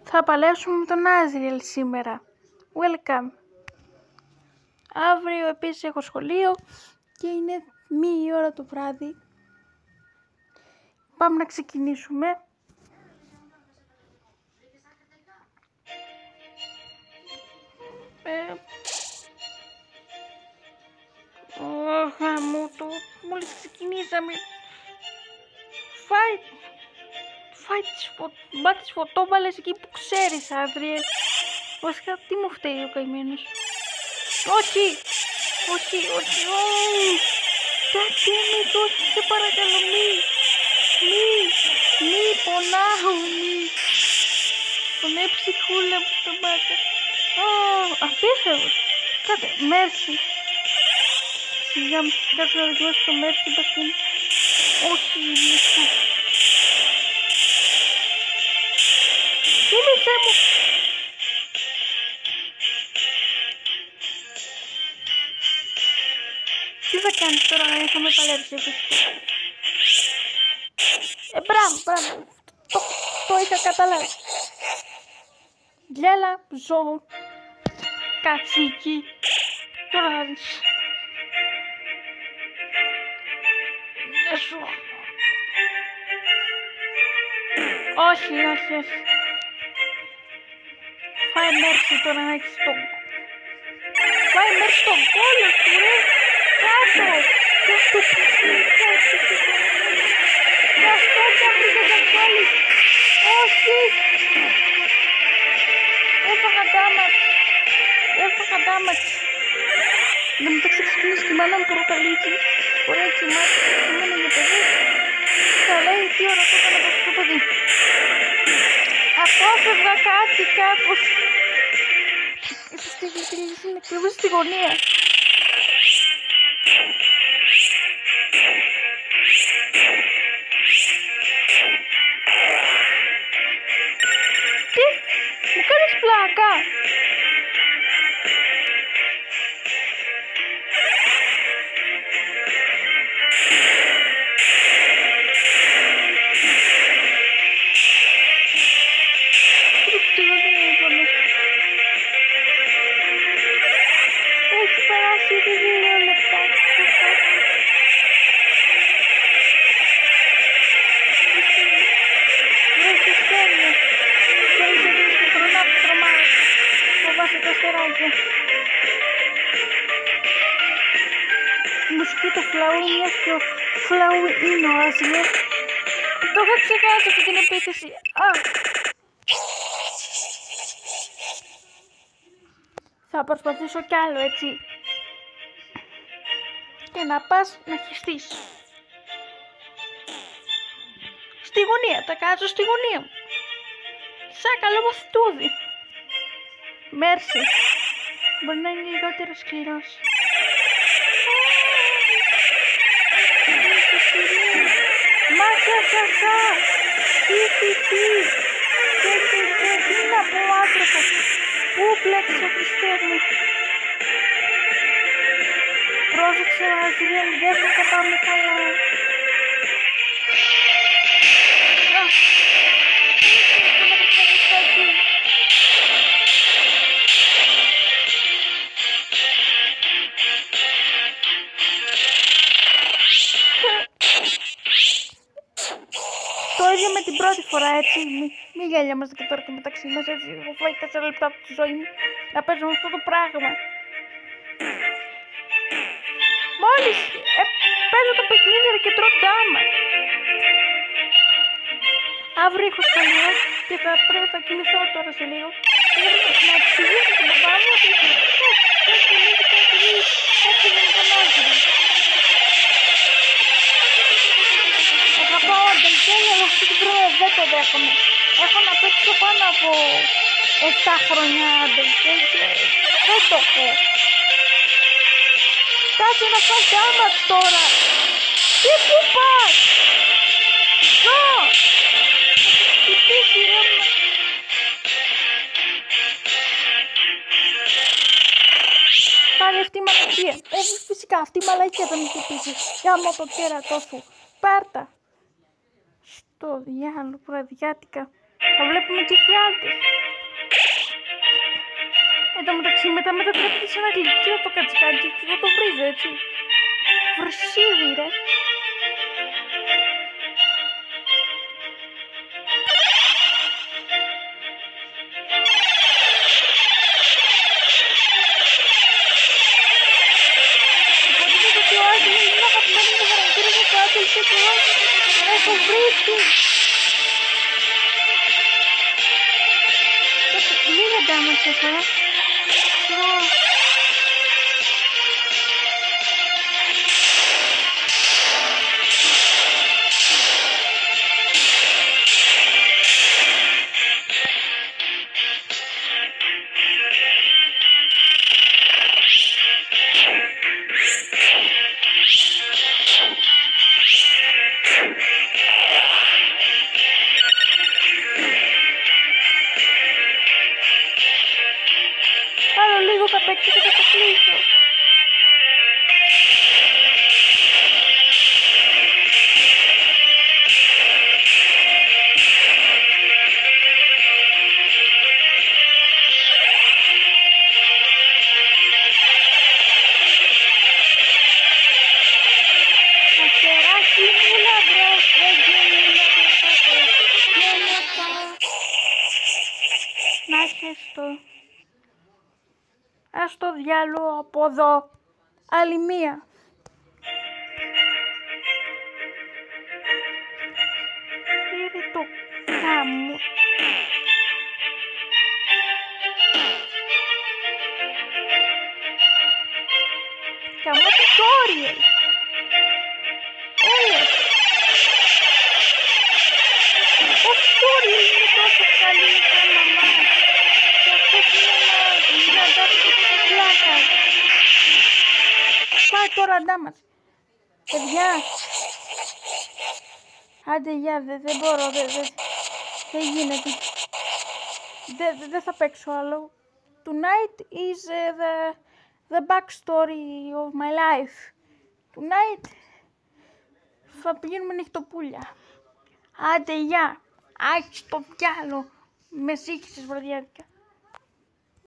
Θα παλέψουμε με τον Άζριελ σήμερα. Welcome. Αύριο επίσης έχω σχολείο και είναι 1 ώρα το βράδυ. Πάμε να ξεκινήσουμε. Χαμού το. Μόλις ξεκινήσαμε. Μπα τις φωτόβαλες εκεί που ξέρεις, Άδριελ. Βασικά, τι μου φταίει ο καημένος. Όχι. Κάτι με το, σε παρακαλώ, μη πονάω, Πονάει ψυχούλα μου στο μπάτα. Απίθαρος. Κάτσε, μέρση. Σιγά μου, κάτσε να δοκιμάσω το μέρση, παστίν. Όχι, μισό. Θύμησέ μου. Τι θα κάνεις τώρα να είχαμε παλέψει φυσικά. Μπράβο. Το είχα καταλάβει. Γέλα, ζώο. Κατσίκι. Τώρα θα δεις. Γεια σου. Όχι. Φάει μέρση τώρα να έχεις τον... Φάει μέρση τον κόλλο σου, ρε. Κάτω. Γι' αυτό κι αυτή δεν θα βάλεις. Όχι. Έφαγα ντάματς. Δεν μου τα ξεξυπνήσει και η μάνα μου προκαλεί. Ωραία κοιμάται. Κοιμάται για παιδί. Θα λέει τι ώρα το έκανα το παιδί. Απόφευγα κάτι κάπως. Ίσως τη γλυκή είναι κρυβή στη γωνία. Τι, μου κάνεις πλάκα. Έχει περάσει ήδη 2 λεπτά. Βρέχει στέλνει. Θέλεις να δεις το χρονά που τρομάει. Φοβάσαι τα αστεράκια. Η μουσική του Φλαού, μιας και ο Φλαού είναι ο Άζριελ. Το είχα ξεχάσει αυτή την επίθεση. Θα προσπαθήσω κι άλλο, έτσι. Και να πας να χυστείς. Στη γωνία, τα κάτω στη γωνία μου. Σαν καλό μαθητούδι. Μέρση. Μπορεί να είναι λιγότερο σκληρός. Μασασασά. Τι να πω, άνθρωπος. Πού μπλέξε ο Χριστέ μου. Πρόσεξε, Αζριέλ, δεν θα τα πάμε καλά. Το ίδιο με την πρώτη φορά, έτσι. Μη γέλιαμαστε και τώρα και μεταξύ μας, έτσι. Έχω φάει 4 λεπτά από τη ζωή μου να παίζω αυτό το πράγμα. Μόλις παίζω το παιχνίδι και τρώω ντάμα. Αύριο έχω σχολείο και θα κοιμηθώ τώρα σε λίγο. Να εξηγήσω στον παπά μου ότι έτσι δεν φωνάζομαι. Αγαπάω αντελτέλια, αλλά αυτή την πρώτη δεν το δέχομαι. Έχω να παίξω πάνω από 7 χρόνια αντελτέλια και δεν το έχω. Κάτσε να φας ντάματς τώρα. Τι που πας. Ζω. Τι πίσει ρε μου. Πάρε αυτή η μαλακία. Φυσικά αυτή η μαλακία δεν μου χτυπήσει. Γάμω το κέρατό σου. Πάρτα. Στο διάλογο, βραδιάτικα. Θα βλέπουμε και φιάλτες. Εν τω μεταξύ μετά μετατρέπεται σε ένα γλυκείο το κατσικάκι και εγώ το βρίζω έτσι. Βρυσίδι ρε. Υποτίθεται ότι ο Άγγελος είναι αγαπημένος μου χαρακτήρας από το Άγγελ και το Άγγελ. Έχω βρίσει. Λίγα damage έφερα. Άλλο λίγο θα παίξω και θα το κλείσω. Αστεράκι μου λαμπρός, δεν γίνομαι να χεστώ. Ας το διάλογο από εδώ. Άλλη μία. Πήρε το χάμο. Καμώ tutorial. Έλα. Το tutorial είναι τόσο καλή σαν μαμά. Και αυτός είναι να δώσει και τόσο πλάκα. Πάει τώρα damage. Παιδιά. Άντε γεια, δεν μπορώ, δεν γίνεται. Δεν θα παίξω άλλο. Tonight is the backstory of my life. Tonight θα πηγαίνουμε νυχτοπούλια. Άντε γεια. Άχι στο πιάλο. Με σύγχυσες βραδιάτικα.